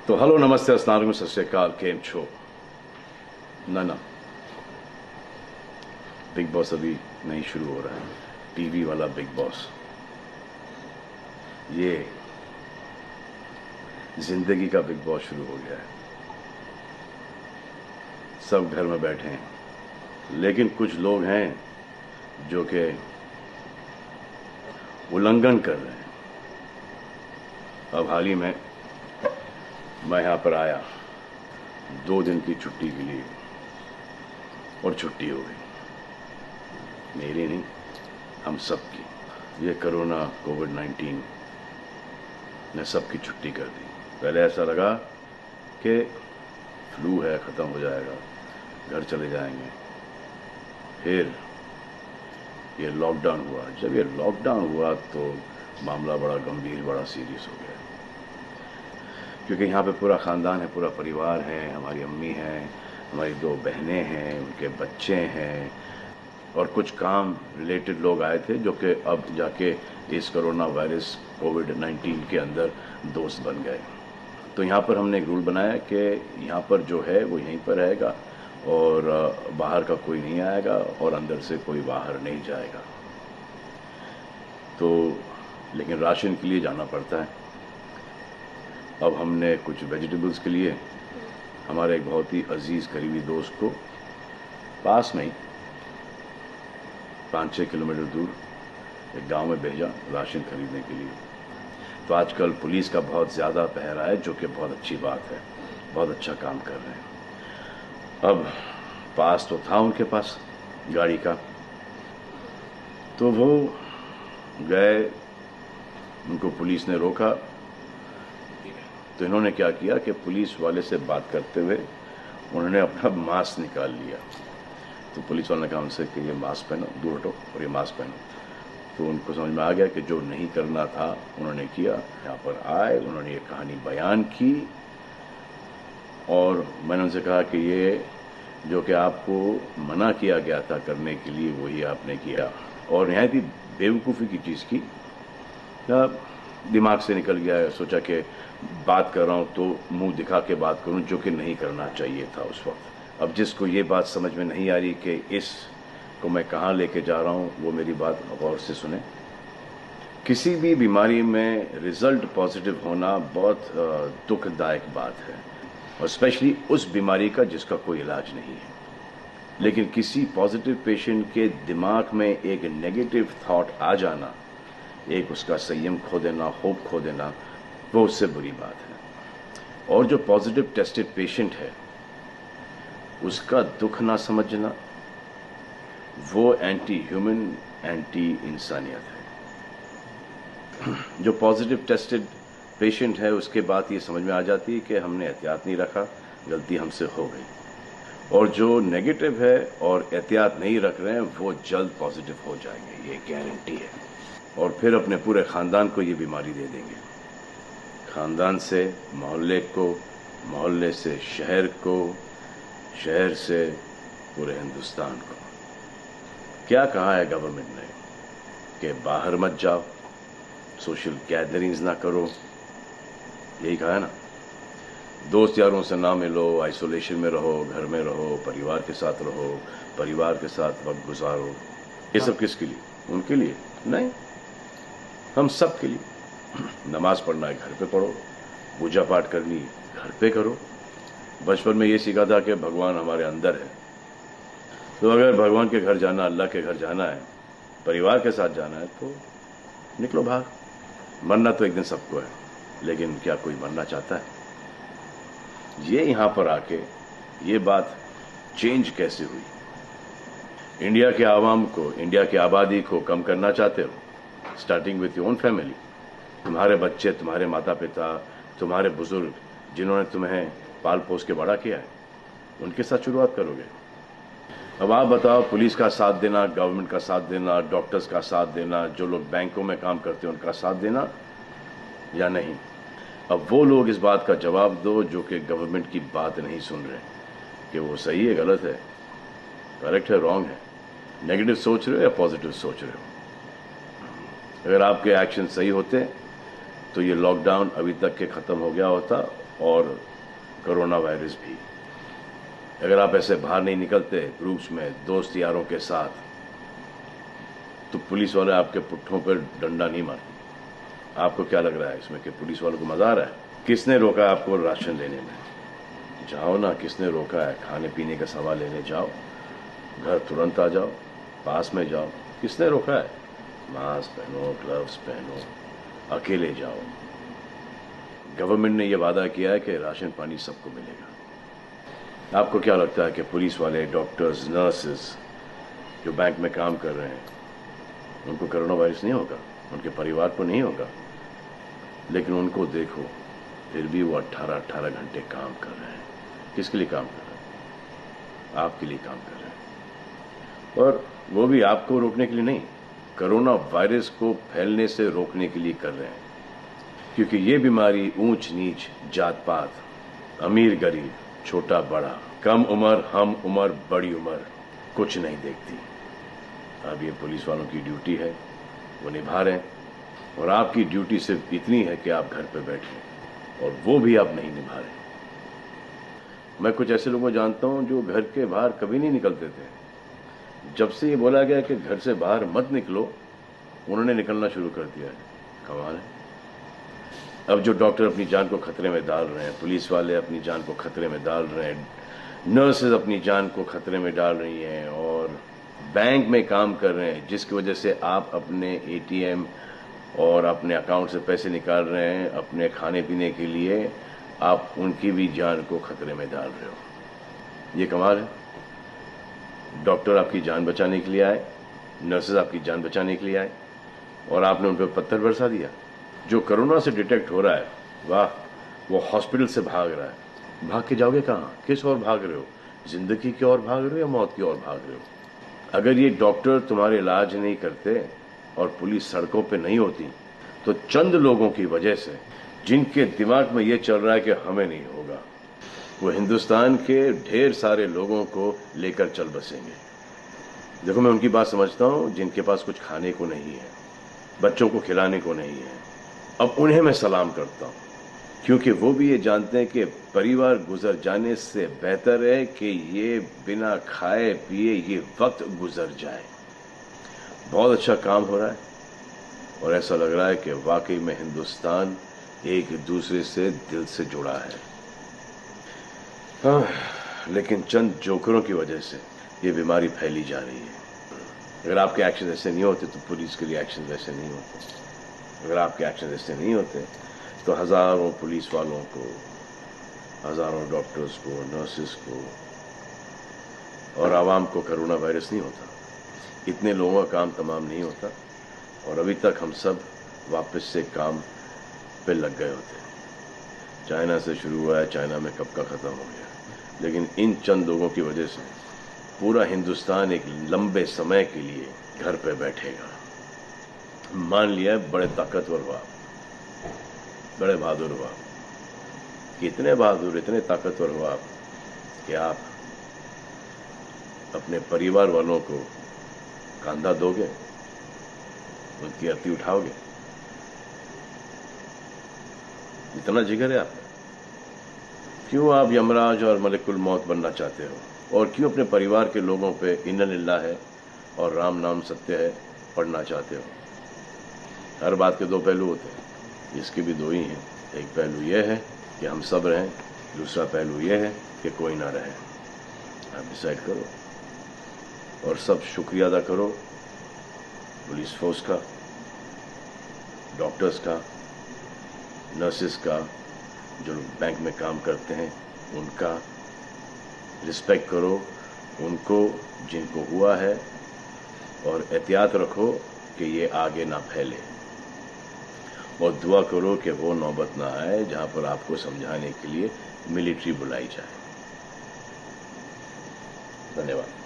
तो हेलो नमस्ते अस्सलाम वालेकुम सत श्री अकाल केम छो ना बिग बॉस अभी नहीं शुरू हो रहा है। टीवी वाला बिग बॉस, ये जिंदगी का बिग बॉस शुरू हो गया है। सब घर में बैठे हैं, लेकिन कुछ लोग हैं जो कि उल्लंघन कर रहे हैं। अब हाल ही में मैं यहां पर आया 2 दिन की छुट्टी के लिए, और छुट्टी हो गई। मेरी नहीं, हम सब की। ये कोरोना कोविड-19 ने सबकी छुट्टी कर दी। पहले ऐसा लगा कि फ्लू है, ख़त्म हो जाएगा, घर चले जाएंगे। फिर ये लॉकडाउन हुआ। जब ये लॉकडाउन हुआ तो मामला बड़ा गंभीर, बड़ा सीरियस हो गया, क्योंकि यहाँ पे पूरा ख़ानदान है, पूरा परिवार है। हमारी अम्मी हैं, हमारी 2 बहनें हैं, उनके बच्चे हैं, और कुछ काम रिलेटेड लोग आए थे जो कि अब जाके इस कोरोना वायरस कोविड-19 के अंदर दोस्त बन गए। तो यहाँ पर हमने एक रूल बनाया कि यहाँ पर जो है वो यहीं पर रहेगा, और बाहर का कोई नहीं आएगा, और अंदर से कोई बाहर नहीं जाएगा। तो लेकिन राशन के लिए जाना पड़ता है। अब हमने कुछ वेजिटेबल्स के लिए हमारे एक बहुत ही अजीज़ करीबी दोस्त को पास में ही 5-6 किलोमीटर दूर एक गांव में भेजा राशन खरीदने के लिए। तो आजकल पुलिस का बहुत ज़्यादा पहरा है, जो कि बहुत अच्छी बात है, बहुत अच्छा काम कर रहे हैं। अब पास तो था उनके पास गाड़ी का, तो वो गए, उनको पुलिस ने रोका। तो इन्होंने क्या किया कि पुलिस वाले से बात करते हुए उन्होंने अपना मास्क निकाल लिया। तो पुलिस वाले ने कहा उनसे कि ये मास्क पहनो, दूर हटो और ये मास्क पहनो। तो उनको समझ में आ गया कि जो नहीं करना था उन्होंने किया। यहाँ पर आए, उन्होंने ये कहानी बयान की, और मैंने उनसे कहा कि ये जो कि आपको मना किया गया था करने के लिए, वही आपने किया, और नहायत ही बेवकूफ़ी की चीज़ की। दिमाग से निकल गया। सोचा कि बात कर रहा हूँ तो मुंह दिखा के बात करूँ, जो कि नहीं करना चाहिए था उस वक्त। अब जिसको ये बात समझ में नहीं आ रही कि इस को मैं कहाँ लेके जा रहा हूँ, वो मेरी बात गौर से सुने। किसी भी बीमारी में रिजल्ट पॉजिटिव होना बहुत दुखदायक बात है, और स्पेशली उस बीमारी का जिसका कोई इलाज नहीं है। लेकिन किसी पॉजिटिव पेशेंट के दिमाग में एक नेगेटिव थॉट आ जाना, एक उसका संयम खो देना, होप खो देना, वो उससे बुरी बात है। और जो पॉजिटिव टेस्टेड पेशेंट है, उसका दुख ना समझना, वो एंटी ह्यूमन, एंटी इंसानियत है। जो पॉजिटिव टेस्टेड पेशेंट है, उसके बाद ये समझ में आ जाती है कि हमने एहतियात नहीं रखा, गलती हमसे हो गई। और जो नेगेटिव है और एहतियात नहीं रख रहे हैं, वो जल्द पॉजिटिव हो जाएंगे, ये गारंटी है। और फिर अपने पूरे ख़ानदान को ये बीमारी दे देंगे। ख़ानदान से मोहल्ले को, मोहल्ले से शहर को, शहर से पूरे हिंदुस्तान को। क्या कहा है गवर्नमेंट ने कि बाहर मत जाओ, सोशल गैदरिंग्स ना करो, यही कहा है ना। दोस्त यारों से ना मिलो, आइसोलेशन में रहो, घर में रहो, परिवार के साथ रहो, परिवार के साथ वक्त गुजारो। ये सब किसके लिए? उनके लिए नहीं, हम सब के लिए। नमाज पढ़ना है घर पे पढ़ो, पूजा पाठ करनी है घर पे करो। बचपन में ये सीखा था कि भगवान हमारे अंदर है, तो अगर भगवान के घर जाना, अल्लाह के घर जाना है, परिवार के साथ जाना है, तो निकलो बाहर। मरना तो एक दिन सबको है, लेकिन क्या कोई मरना चाहता है? ये यहाँ पर आके ये बात चेंज कैसे हुई? इंडिया के आवाम को, इंडिया की आबादी को कम करना चाहते हो? Starting with your own family. तुम्हारे बच्चे, तुम्हारे माता पिता, तुम्हारे बुजुर्ग, जिन्होंने तुम्हें पाल पोस के बड़ा किया है, उनके साथ शुरुआत करोगे। अब आप बताओ, पुलिस का साथ देना, गवर्नमेंट का साथ देना, डॉक्टर्स का साथ देना, जो लोग बैंकों में काम करते हैं उनका साथ देना या नहीं? अब वो लोग इस बात का जवाब दो जो कि गवर्नमेंट की बात नहीं सुन रहे, कि वो सही है, गलत है, करेक्ट है, रॉन्ग है, नेगेटिव सोच रहे हो या पॉजिटिव सोच रहे हो। अगर आपके एक्शन सही होते तो ये लॉकडाउन अभी तक के ख़त्म हो गया होता, और कोरोना वायरस भी। अगर आप ऐसे बाहर नहीं निकलते ग्रुप्स में दोस्त यारों के साथ, तो पुलिस वाले आपके पुट्ठों पर डंडा नहीं मारते। आपको क्या लग रहा है इसमें कि पुलिस वालों को मजा आ रहा है? किसने रोका आपको राशन लेने में? जाओ ना, किसने रोका है? खाने पीने का सामान लेने जाओ, घर तुरंत आ जाओ, पास में जाओ, किसने रोका है? मास्क पहनो, ग्लव्स पहनो, अकेले जाओ। गवर्नमेंट ने यह वादा किया है कि राशन पानी सबको मिलेगा। आपको क्या लगता है कि पुलिस वाले, डॉक्टर्स, नर्सेस जो बैंक में काम कर रहे हैं, उनको कोरोना वायरस नहीं होगा? उनके परिवार को नहीं होगा? लेकिन उनको देखो, फिर भी वो 18-18 घंटे काम कर रहे हैं। किसके लिए काम कर रहे हैं? आपके लिए काम कर रहे हैं। और वो भी आपको रोकने के लिए नहीं, कोरोना वायरस को फैलने से रोकने के लिए कर रहे हैं। क्योंकि ये बीमारी ऊंच नीच, जात पात, अमीर गरीब, छोटा बड़ा, कम उम्र, हम उम्र, बड़ी उम्र कुछ नहीं देखती। अब ये पुलिस वालों की ड्यूटी है, वो निभा रहे हैं। और आपकी ड्यूटी सिर्फ इतनी है कि आप घर पे बैठे, और वो भी आप नहीं निभा रहे। मैं कुछ ऐसे लोगों को जानता हूं जो घर के बाहर कभी नहीं निकलते थे। जब से ये बोला गया कि घर से बाहर मत निकलो, उन्होंने निकलना शुरू कर दिया है। कमाल है। अब जो डॉक्टर अपनी जान को खतरे में डाल रहे हैं, पुलिस वाले अपनी जान को खतरे में डाल रहे हैं, नर्सेज अपनी जान को खतरे में डाल रही हैं, और बैंक में काम कर रहे हैं, जिसकी वजह से आप अपने एटीएम और अपने अकाउंट से पैसे निकाल रहे हैं अपने खाने पीने के लिए, आप उनकी भी जान को खतरे में डाल रहे हो। ये कमाल है। डॉक्टर आपकी जान बचाने के लिए आए, नर्सेज आपकी जान बचाने के लिए आए, और आपने उन पर पत्थर बरसा दिया। जो कोरोना से डिटेक्ट हो रहा है, वाह, वो हॉस्पिटल से भाग रहा है। भाग के जाओगे कहाँ? किस ओर भाग रहे हो? जिंदगी की ओर भाग रहे हो या मौत की ओर भाग रहे हो? अगर ये डॉक्टर तुम्हारे इलाज नहीं करते और पुलिस सड़कों पे नहीं होती, तो चंद लोगों की वजह से, जिनके दिमाग में ये चल रहा है कि हमें नहीं होगा, वो हिंदुस्तान के ढेर सारे लोगों को लेकर चल बसेंगे। देखो, मैं उनकी बात समझता हूँ जिनके पास कुछ खाने को नहीं है, बच्चों को खिलाने को नहीं है। अब उन्हें मैं सलाम करता हूँ, क्योंकि वो भी ये जानते हैं कि परिवार गुजर जाने से बेहतर है कि ये बिना खाए पिए ये वक्त गुजर जाए। बहुत अच्छा काम हो रहा है, और ऐसा लग रहा है कि वाकई में हिंदुस्तान एक दूसरे से दिल से जुड़ा है। हाँ, लेकिन चंद जोकरों की वजह से ये बीमारी फैली जा रही है। अगर आपके एक्शन ऐसे नहीं होते तो पुलिस के लिए एक्शन वैसे नहीं होते। अगर आपके एक्शन ऐसे नहीं होते तो हजारों पुलिस वालों को, हजारों डॉक्टर्स को, नर्सेस को और आवाम को कोरोना वायरस नहीं होता। इतने लोगों का काम तमाम नहीं होता, और अभी तक हम सब वापस से काम पे लग गए होते। चाइना से शुरू हुआ है, चाइना में कब का ख़त्म हो गया। लेकिन इन चंद लोगों की वजह से पूरा हिंदुस्तान एक लंबे समय के लिए घर पे बैठेगा। मान लिया है, बड़े ताकतवर हुआ, बड़े बहादुर हुआ। इतने बहादुर, इतने ताकतवर हुआ कि आप अपने परिवार वालों को कंधा दोगे, उनकी अर्थी उठाओगे। इतना जिगर है आपका। क्यों आप यमराज और मलिकुल मौत बनना चाहते हो? और क्यों अपने परिवार के लोगों पे इन्ना लिल्लाह है और राम नाम सत्य है पढ़ना चाहते हो? हर बात के दो पहलू होते हैं, इसके भी दो ही हैं। एक पहलू यह है कि हम सब रहें, दूसरा पहलू यह है कि कोई ना रहे। आप डिसाइड करो, और सब शुक्रिया अदा करो पुलिस फोर्स का, डॉक्टर्स का, नर्सेस का, जो लोग बैंक में काम करते हैं उनका। रिस्पेक्ट करो उनको जिनको हुआ है, और एहतियात रखो कि ये आगे ना फैले, और दुआ करो कि वो नौबत ना आए जहां पर आपको समझाने के लिए मिलिट्री बुलाई जाए। धन्यवाद।